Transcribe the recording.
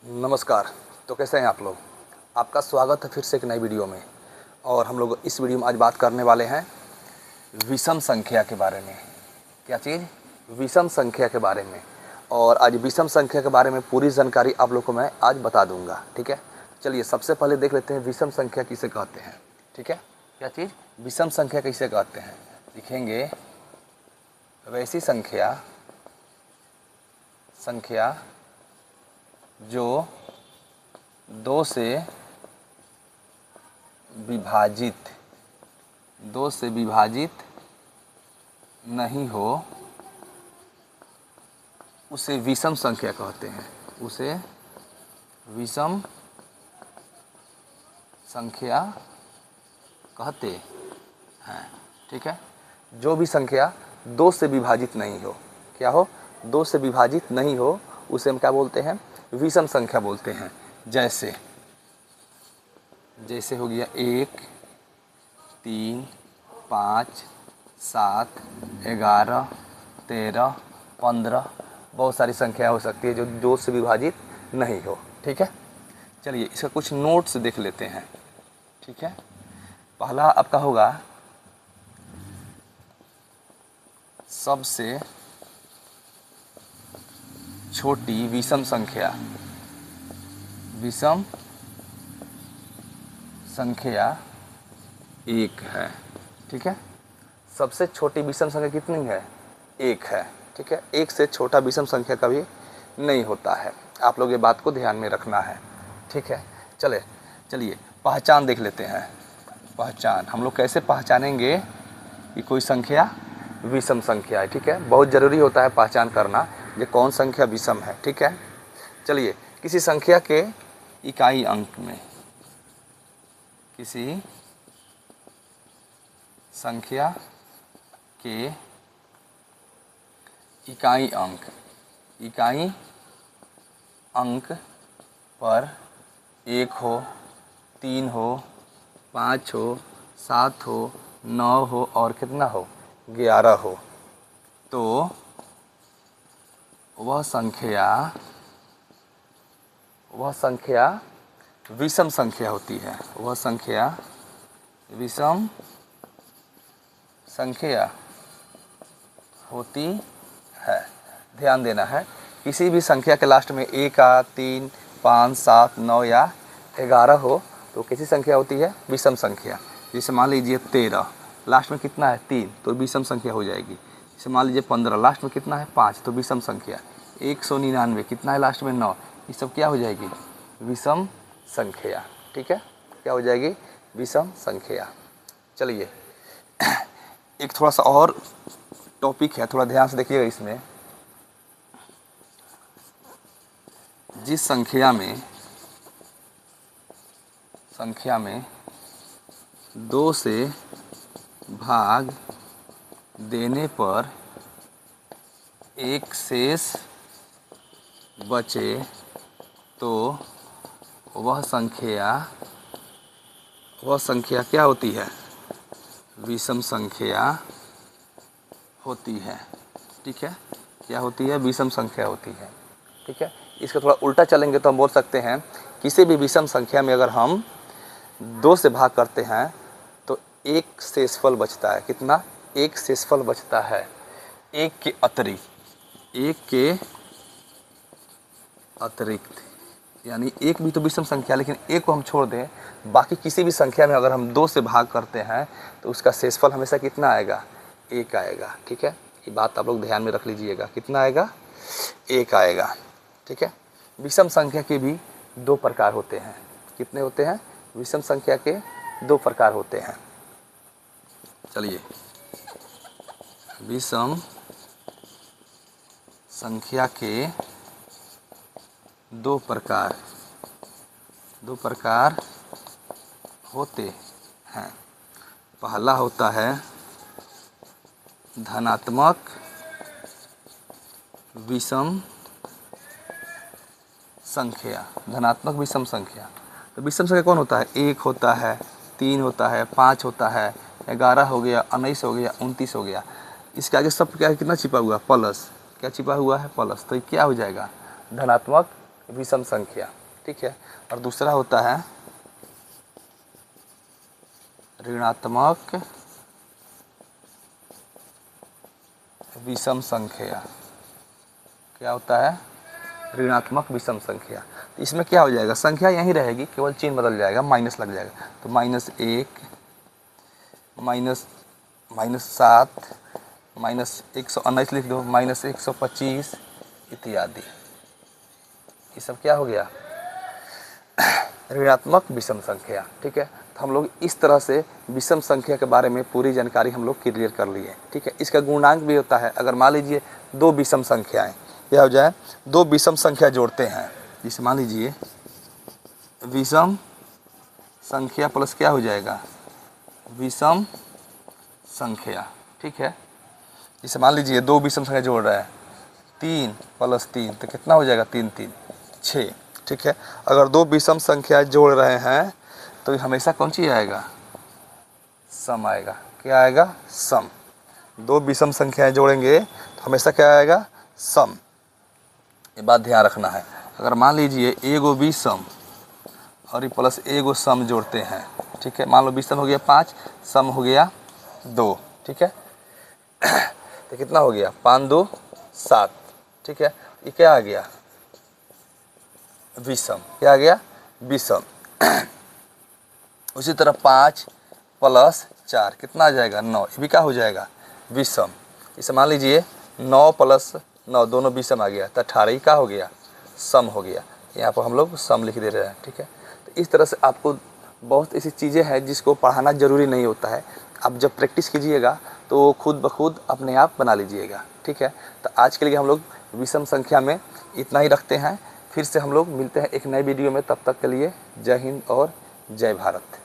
नमस्कार। तो कैसे हैं आप लोग। आपका स्वागत है फिर से एक नई वीडियो में। और हम लोग इस वीडियो में आज बात करने वाले हैं विषम संख्या के बारे में। क्या चीज़? विषम संख्या के बारे में। और आज विषम संख्या के बारे में पूरी जानकारी आप लोग को मैं आज बता दूंगा। ठीक है, चलिए सबसे पहले देख लेते हैं विषम संख्या किसे कहते हैं। ठीक है, क्या चीज़? विषम संख्या किसे कहते हैं। लिखेंगे वैसी संख्या जो दो से विभाजित नहीं हो उसे विषम संख्या कहते हैं। उसे विषम संख्या कहते हैं। ठीक है, जो भी संख्या दो से विभाजित नहीं हो, क्या हो? दो से विभाजित नहीं हो, उसे हम क्या बोलते हैं? विषम संख्या बोलते हैं। जैसे हो गया 1, 3, 5, 7, 11, 13, 15। बहुत सारी संख्या हो सकती है जो दो से विभाजित नहीं हो। ठीक है, चलिए इसका कुछ नोट्स देख लेते हैं। ठीक है, पहला आपका होगा सबसे छोटी विषम संख्या। विषम संख्या 1 है। ठीक है, सबसे छोटी विषम संख्या कितनी है? 1 है। ठीक है, 1 से छोटा विषम संख्या कभी नहीं होता है। आप लोग ये बात को ध्यान में रखना है। ठीक है, चलिए पहचान देख लेते हैं। पहचान हम लोग कैसे पहचानेंगे कि कोई संख्या विषम संख्या है। ठीक है, बहुत ज़रूरी होता है पहचान करना ये कौन संख्या विषम है। ठीक है, चलिए किसी संख्या के इकाई अंक में, किसी संख्या के इकाई अंक पर 1 हो, 3 हो, 5 हो, 7 हो, 9 हो और कितना हो? 11 हो, तो वह संख्या विषम संख्या होती है। वह संख्या विषम संख्या होती है। ध्यान देना है, किसी भी संख्या के लास्ट में 1 आ, 3, 5, 7, 9 या 11 हो तो कैसी संख्या होती है? विषम संख्या। जैसे मान लीजिए 13 लास्ट में कितना है? 3, तो विषम संख्या हो जाएगी। जैसे मान लीजिए 15 लास्ट में कितना है? 5, तो विषम संख्या। 199 कितना है? लास्ट में 9, ये सब क्या हो जाएगी? विषम संख्या। ठीक है, क्या हो जाएगी? विषम संख्या। चलिए एक थोड़ा सा और टॉपिक है, थोड़ा ध्यान से देखिएगा। इसमें जिस संख्या में 2 से भाग देने पर एक शेष बचे तो वह संख्या क्या होती है? विषम संख्या होती है। ठीक है, क्या होती है? विषम संख्या होती है। ठीक है, इसका थोड़ा उल्टा चलेंगे तो हम बोल सकते हैं किसी भी विषम संख्या में अगर हम 2 से भाग करते हैं तो एक शेषफल बचता है। कितना? एक शेषफल बचता है। एक के अतिरिक्त, यानी एक भी तो विषम संख्या, लेकिन एक को हम छोड़ दें, बाकी किसी भी संख्या में अगर हम 2 से भाग करते हैं तो उसका शेषफल हमेशा कितना आएगा? 1 आएगा। ठीक है, ये बात आप लोग ध्यान में रख लीजिएगा। कितना आएगा? 1 आएगा। ठीक है, विषम संख्या के भी 2 प्रकार होते हैं। कितने होते हैं? विषम संख्या के 2 प्रकार होते हैं। चलिए विषम संख्या के 2 प्रकार होते हैं। पहला होता है धनात्मक विषम संख्या। धनात्मक विषम संख्या, तो विषम संख्या कौन होता है? 1 होता है, 3 होता है, 5 होता है, 11 हो गया, 19 हो गया, 29 हो गया। इसके आगे सब क्या कितना छिपा हुआ? प्लस। क्या छिपा हुआ है? प्लस। तो ये क्या हो जाएगा? धनात्मक विषम संख्या, ठीक है। और दूसरा होता है ऋणात्मक विषम संख्या। क्या होता है? ऋणात्मक विषम संख्या। तो इसमें क्या हो जाएगा, संख्या यहीं रहेगी, केवल चिन्ह बदल जाएगा, माइनस लग जाएगा। तो -1, -7, -119 लिख दो, -125 इत्यादि। ये सब क्या हो गया? ऋणात्मक विषम संख्या, ठीक है। तो हम लोग इस तरह से विषम संख्या के बारे में पूरी जानकारी हम लोग क्लियर कर लिए, ठीक है। इसका गुणांक भी होता है। अगर मान लीजिए दो विषम संख्याएं, क्या हो जाए, दो विषम संख्या जोड़ते हैं, जैसे मान लीजिए विषम संख्या प्लस क्या हो जाएगा, विषम संख्या, ठीक है। जैसे मान लीजिए दो विषम संख्या जोड़ रहा है, 3 + 3 तो कितना हो जाएगा, 3 3 6, ठीक है। अगर दो विषम संख्या जोड़ रहे हैं तो हमेशा कौन सी आएगा, सम आएगा। क्या आएगा, सम। दो विषम संख्याएं जोड़ेंगे तो हमेशा क्या आएगा, सम। ये बात ध्यान रखना है। अगर मान लीजिए एगो विषम और ये प्लस एगो सम जोड़ते हैं, ठीक है। मान लो विषम हो गया 5, सम हो गया 2, ठीक है। तो कितना हो गया, 5 2 7, ठीक है। ये क्या आ गया, विषम। क्या आ गया, विषम। उसी तरह 5 + 4 कितना आ जाएगा, 9। ये भी क्या हो जाएगा, विषम। इसे मान लीजिए 9 + 9 दोनों विषम आ गया, तो 18 का हो गया, सम हो गया। यहाँ पर हम लोग सम लिख दे रहे हैं, ठीक है। तो इस तरह से आपको बहुत ऐसी चीज़ें हैं जिसको पढ़ाना ज़रूरी नहीं होता है। आप जब प्रैक्टिस कीजिएगा तो खुद ब खुद अपने आप बना लीजिएगा, ठीक है। तो आज के लिए हम लोग विषम संख्या में इतना ही रखते हैं। फिर से हम लोग मिलते हैं एक नए वीडियो में। तब तक के लिए जय हिंद और जय भारत।